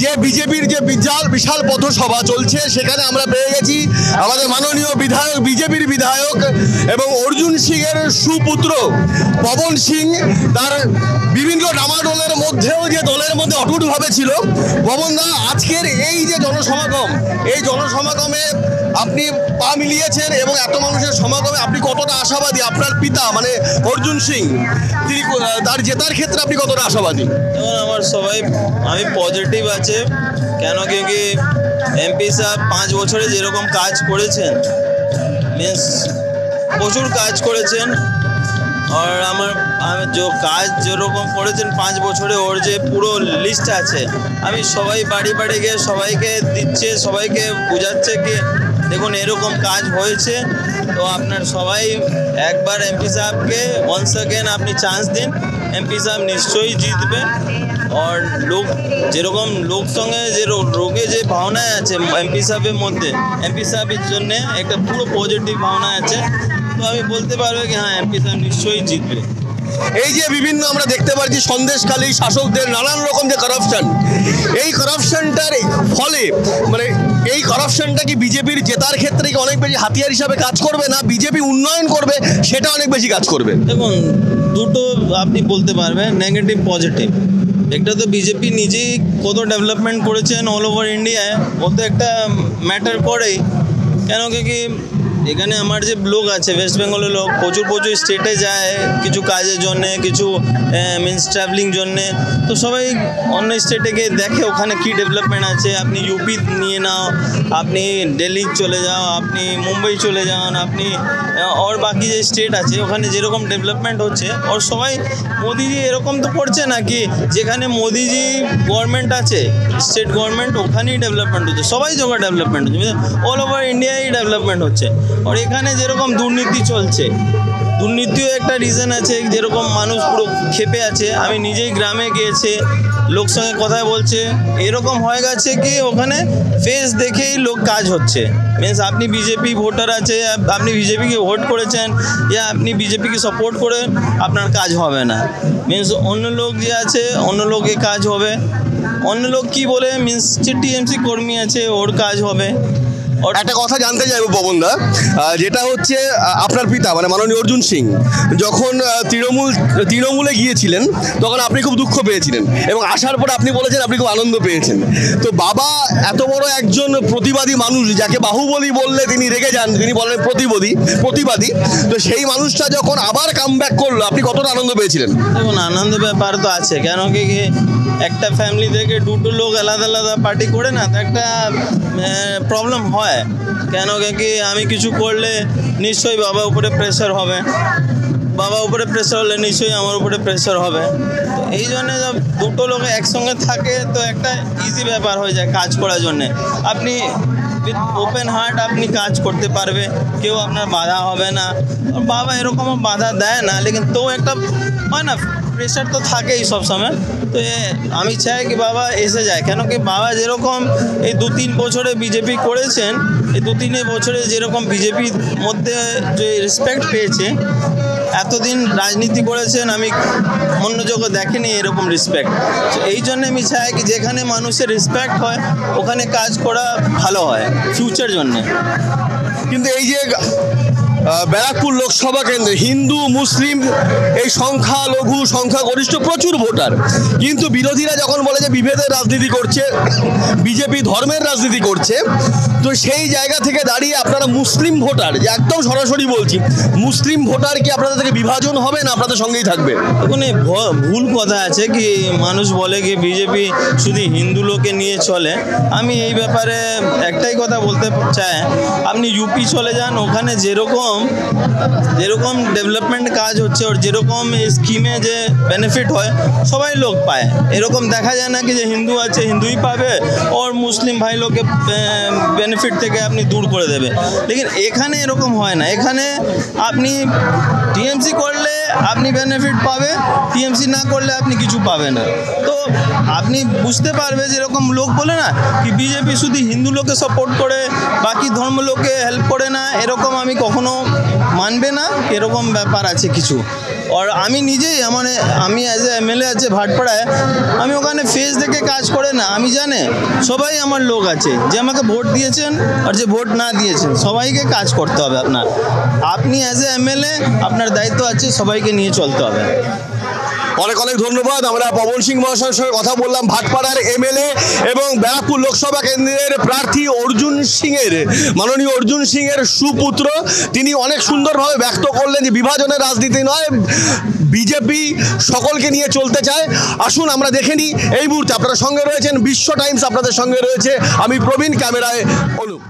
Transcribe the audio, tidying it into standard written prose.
যে বিজেপির যে বিশাল পথসভা চলছে সেখানে আমরা পেয়ে গেছি আমাদের মাননীয় বিধায়ক, বিজেপির বিধায়ক এবং অর্জুন সিং এর সুপুত্র পবন সিং। তার বিভিন্ন ডামাডোলের মধ্যেও যে দলের মধ্যে অটুটভাবে ছিল পবন দা, আজকের এই যে জনসমাগম, এই জনসমাগমে আপনি পা মিলিয়েছেন এবং এত মানুষের সমাগমে আপনি কতটা আশাবাদী? আপনার পিতা মানে অর্জুন সিং, তিনি তার জেতার ক্ষেত্রে আপনি কতটা আশাবাদী? আমার সবাই আমি পজিটিভ আছে, কেন কি এমপি সাহেব 5 বছরে যেরকম কাজ করেছেন, মিন্স প্রচুর কাজ করেছেন। আর আমার কাজ যেরকম করেছেন 5 বছরে, ওর যে পুরো লিস্ট আছে, আমি সবাই বাড়ি বাড়ি গিয়ে সবাইকে দিচ্ছে, সবাইকে বোঝাচ্ছে কি দেখুন এরকম কাজ হয়েছে। তো আপনার সবাই একবার এমপি সাহেবকে ওয়ান্স अगेन আপনি চান্স দিন, এমপি সাহেব নিশ্চয়ই জিতবে। আর লোক যেরকম লোক সঙ্গে যে রোগে যে ভাবনায় আছে এমপি সাহেবের মধ্যে, এমপি সাহেবের জন্য একটা পুরো পজিটিভ ভাবনা আছে। তো আমি বলতে পারবো কি হ্যাঁ এমপি সাহেব নিশ্চয়ই জিতবে। এই যে বিভিন্ন আমরা দেখতে পাচ্ছি সন্দেশখালী শাসকদের নানান রকম যে কারাপশন, এই কারাপশনটার ফলে মানে এই কারাপশনটা কি বিজেপির জেতার ক্ষেত্রে কি অনেক বেশি হাতিয়ার হিসাবে কাজ করবে, না বিজেপি উন্নয়ন করবে সেটা অনেক বেশি কাজ করবে? দেখুন দুটো আপনি বলতে পারবেন, নেগেটিভ পজিটিভ। একটা তো বিজেপি নিজেই কত ডেভেলপমেন্ট করেছেন অল ওভার ইন্ডিয়ায়, ও তো একটা ম্যাটার করেই। কেন কি এখানে আমার যে লোক আছে ওয়েস্ট বেঙ্গলের লোক প্রচুর স্টেটে যায় কিছু কাজের জন্যে, কিছু মিন্স ট্রাভেলিং জন্যে। তো সবাই অন্য স্টেটে গিয়ে দেখে ওখানে কী ডেভেলপমেন্ট আছে। আপনি ইউপি নিয়ে নাও, আপনি দিল্লি চলে যাও, আপনি মুম্বাই চলে যান, আপনি और বাকি যে স্টেট আছে ওখানে যেরকম ডেভেলপমেন্ট হচ্ছে, আর সবাই মোদিজি এরকম তো করছে না কি যেখানে মোদিজি গভর্নমেন্ট আছে স্টেট গভর্নমেন্ট ওখানেই ডেভেলপমেন্ট হচ্ছে, সবাই জায়গায় ডেভেলপমেন্ট হচ্ছে, অল ওভার ইন্ডিয়ায় ডেভেলপমেন্ট হচ্ছে। আর এখানে যেরকম দুর্নীতি চলছে, দুর্নীতিও একটা রিজন আছে, যেরকম মানুষ পুরো ক্ষেপে আছে। আমি নিজেই গ্রামে গিয়েছি, লোক সঙ্গে কথা বলছে, এরকম হয়ে গেছে কি ওখানে ফেস দেখেই লোক কাজ হচ্ছে। মিনস আপনি বিজেপি ভোটার আছে, আপনি বিজেপিকে ভোট করেছেন या আপনি বিজেপিকে সাপোর্ট করে আপনার কাজ হবে না। মিনস অন্য লোক যে আছে অন্য লোকে কাজ হবে, অন্য লোক কি বলে মিনস যে টিএমসি কর্মী আছে ওর কাজ হবে। একটা কথা জানতে চাইবো পবনদা, যেটা হচ্ছে আপনার পিতা মানে মাননীয় অর্জুন সিং যখন তৃণমূলে গিয়েছিলেন তখন আপনি খুব দুঃখ পেয়েছিলেন এবং আসার পরে আপনি বলেছেন আপনি খুব আনন্দ পেয়েছেন। তো বাবা এত বড় একজন প্রতিবাদী মানুষ, যাকে বাহুবলী বললে তিনি রেগে যান, তিনি বলেন প্রতিবাদী, তো সেই মানুষটা যখন আবার কামব্যাক করলো আপনি কতটা আনন্দ পেয়েছিলেন? দেখুন আনন্দ ব্যাপার তো আছে, কেন কি একটা ফ্যামিলি থেকে দুটো লোক আলাদা আলাদা পার্টি করে না তো একটা প্রবলেম হয়। কেন কি আমি কিছু করলে নিশ্চয়ই বাবার উপরে প্রেশার হবে, বাবা উপরে প্রেশার হলে নিশ্চয়ই আমার উপরে প্রেশার হবে। তো এই জন্যে দুটো লোক একসঙ্গে থাকে তো একটা ইজি ব্যাপার হয়ে যায় কাজ করার জন্যে। আপনি উইথ ওপেন হার্ট আপনি কাজ করতে পারবে, কেউ আপনার বাধা হবে না। বাবা এরকম বাধা দেয় না, লেকিন তো একটা হয় না প্রেশার তো থাকেই সবসময়। তো আমি চাই কি বাবা এসে যায়, কেন কি বাবা যেরকম এই 2-3 বছরে বিজেপি করেছেন, এই 2-3 বছরে যেরকম বিজেপির মধ্যে যে রেসপেক্ট পেয়েছে, এতদিন রাজনীতি করেছেন আমি অন্য জায়গায় দেখিনি এরকম রেসপেক্ট। এই জন্য আমি চাই কি যেখানে মানুষের রেসপেক্ট হয় ওখানে কাজ করা ভালো হয় ফিউচার জন্যে। কিন্তু এই যে ব্যারাকপুর লোকসভা কেন্দ্রে হিন্দু মুসলিম এই সংখ্যাগরিষ্ঠ প্রচুর ভোটার, কিন্তু বিরোধীরা যখন বলে যে বিভেদের রাজনীতি করছে, বিজেপি ধর্মের রাজনীতি করছে, তো সেই জায়গা থেকে দাঁড়িয়ে আপনারা মুসলিম ভোটার, যে একদম সরাসরি বলছি মুসলিম ভোটার কি আপনাদের থেকে বিভাজন হবে না আপনাদের সঙ্গেই থাকবে? ওখানে ভুল কথা আছে কি মানুষ বলে কি বিজেপি শুধু হিন্দু লোকে নিয়ে চলে। আমি এই ব্যাপারে একটাই কথা বলতে চাই, আপনি ইউপি চলে যান, ওখানে যেরকম ডেভেলপমেন্ট কাজ হচ্ছে ওর যেরকম স্কিমে যে বেনিফিট হয় সবাই লোক পায়। এরকম দেখা যায় না কি যে হিন্দু আছে হিন্দুই পাবে और মুসলিম ভাই লোকে বেনিফিট থেকে আপনি দূর করে দেবে, লেকিন এখানে এরকম হয় না। এখানে আপনি টিএমসি করলে আপনি বেনিফিট পাবে, টিএমসি না করলে আপনি কিছু পাবে না। তো আপনি বুঝতে পারবে যেরকম লোক বলে না কি বিজেপি শুধু হিন্দু লোকে সাপোর্ট করে বাকি ধর্ম লোকে হেল্প করে না, এরকম আমি কখনো মানবে না, এরকম ব্যাপার আছে কিছু। আর আমি নিজেই আমি অ্যাজ এ এমএলএ আছে ভাটপাড়ায়, আমি ওখানে ফেস দেখে কাজ করে না, আমি জানে সবাই আমার লোক আছে, যে আমাকে ভোট দিয়েছেন আর যে ভোট না দিয়েছেন সবাইকে কাজ করতে হবে। আপনি অ্যাজ এ এমএলএ আপনার দায়িত্ব আছে, সবাইকে নিয়ে চলতে হবে। অনেক অনেক ধন্যবাদ। আমরা পবন সিং মহাশয়ের সঙ্গে কথা বললাম, ভাটপাড়ার এমএলএ এবং ব্যারাকপুর লোকসভা কেন্দ্রের প্রার্থী মাননীয় অর্জুন সিং এর সুপুত্র। তিনি অনেক সুন্দরভাবে ব্যক্ত করলেন যে বিভাজনের রাজনীতি নয়, বিজেপি সকলকে নিয়ে চলতে চায়। আসুন আমরা দেখে নিই এই মুহূর্তে। আপনারা সঙ্গে রয়েছেন বিশ্ব টাইমস, আপনাদের সঙ্গে রয়েছে আমি প্রবীণ, ক্যামেরায় অনুপ।